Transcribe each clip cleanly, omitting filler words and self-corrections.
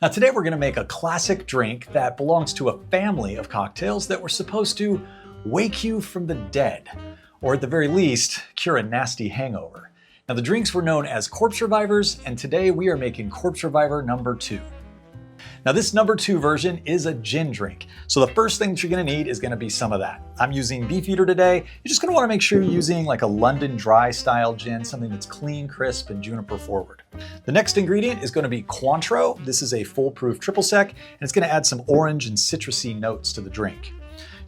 Now today we're gonna make a classic drink that belongs to a family of cocktails that were supposed to wake you from the dead, or at the very least, cure a nasty hangover. Now the drinks were known as Corpse Revivers, and today we are making Corpse Reviver number 2. Now this number 2 version is a gin drink. So the first thing that you're gonna need is gonna be some of that. I'm using Beefeater today. You're just gonna wanna make sure you're using like a London dry style gin, something that's clean, crisp, and juniper forward. The next ingredient is gonna be Cointreau. This is a foolproof triple sec, and it's gonna add some orange and citrusy notes to the drink.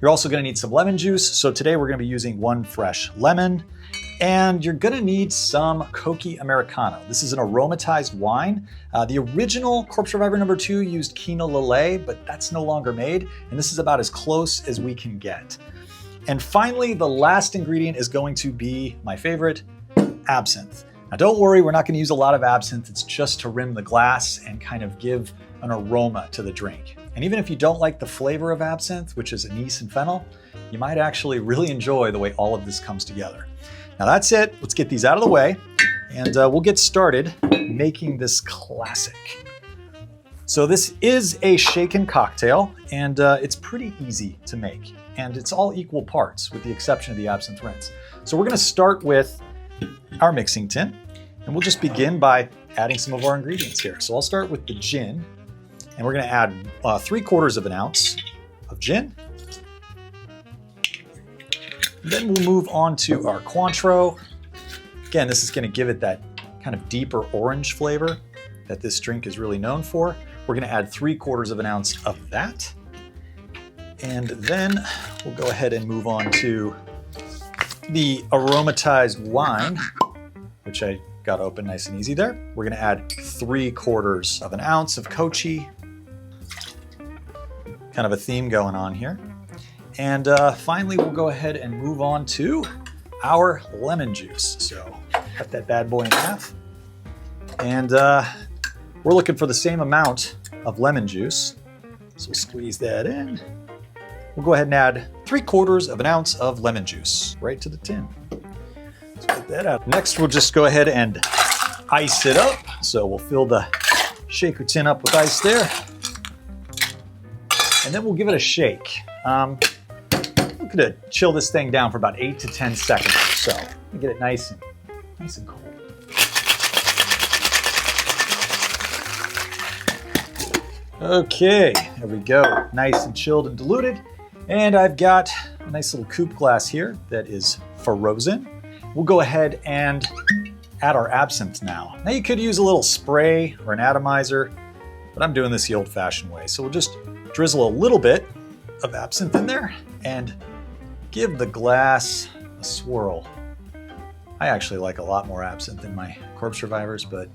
You're also gonna need some lemon juice. So today we're gonna be using 1 fresh lemon. And you're gonna need some Cocchi Americano. This is an aromatized wine. The original Corpse Reviver number 2 used Quino Lillet, but that's no longer made. And this is about as close as we can get. And finally, the last ingredient is going to be my favorite, absinthe. Now don't worry, we're not gonna use a lot of absinthe. It's just to rim the glass and kind of give an aroma to the drink. And even if you don't like the flavor of absinthe, which is anise and fennel, you might actually really enjoy the way all of this comes together. Now that's it. Let's get these out of the way, and we'll get started making this classic. So this is a shaken cocktail, and it's pretty easy to make. And it's all equal parts, with the exception of the absinthe rinse. So we're gonna start with our mixing tin, and we'll just begin by adding some of our ingredients here. So I'll start with the gin, and we're gonna add 3/4 of an ounce of gin. Then we'll move on to our Cointreau. Again, this is gonna give it that kind of deeper orange flavor that this drink is really known for. We're gonna add 3/4 of an ounce of that. And then we'll go ahead and move on to the aromatized wine, which I got open nice and easy there. We're gonna add 3/4 of an ounce of Cocchi. Kind of a theme going on here. And finally, we'll go ahead and move on to our lemon juice. So cut that bad boy in half. And we're looking for the same amount of lemon juice. So we'll squeeze that in. We'll go ahead and add 3/4 of an ounce of lemon juice right to the tin. Let's get that out. Next, we'll just go ahead and ice it up. So we'll fill the shaker tin up with ice there. And then we'll give it a shake. We're gonna chill this thing down for about 8 to 10 seconds or so. And get it nice and cool. Okay, there we go. Nice and chilled and diluted. And I've got a nice little coupe glass here that is frozen. We'll go ahead and add our absinthe now. Now you could use a little spray or an atomizer, but I'm doing this the old-fashioned way. So we'll just drizzle a little bit of absinthe in there and give the glass a swirl. I actually like a lot more absinthe in my Corpse Revivers, but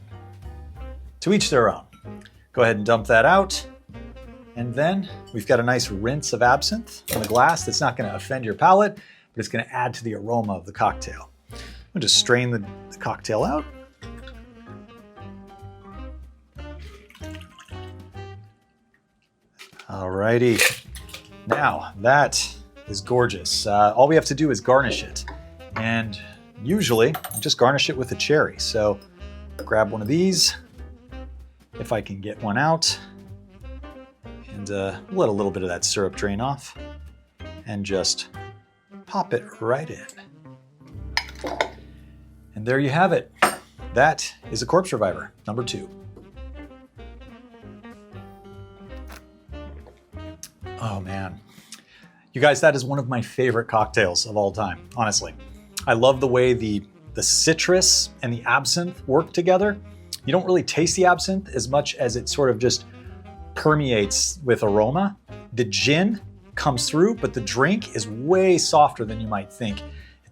to each their own. Go ahead and dump that out. And then we've got a nice rinse of absinthe in the glass that's not gonna offend your palate, but it's gonna add to the aroma of the cocktail. We'll just strain the cocktail out. Alrighty, now that is gorgeous. All we have to do is garnish it. And usually, just garnish it with a cherry. So grab one of these, if I can get one out, and let a little bit of that syrup drain off, and just pop it right in. And there you have it. That is a Corpse Reviver, number 2. Oh man. You guys, that is one of my favorite cocktails of all time, honestly. I love the way the citrus and the absinthe work together. You don't really taste the absinthe as much as it sort of just permeates with aroma. The gin comes through, but the drink is way softer than you might think.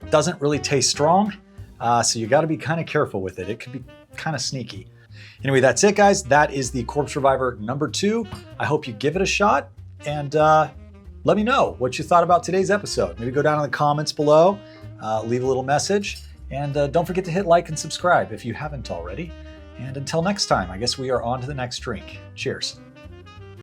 It doesn't really taste strong, so you gotta be kind of careful with it. It could be kind of sneaky. Anyway, that's it, guys. That is the Corpse Reviver number 2. I hope you give it a shot, and let me know what you thought about today's episode. Maybe go down in the comments below, leave a little message, and don't forget to hit like and subscribe if you haven't already. And until next time, I guess we are on to the next drink. Cheers.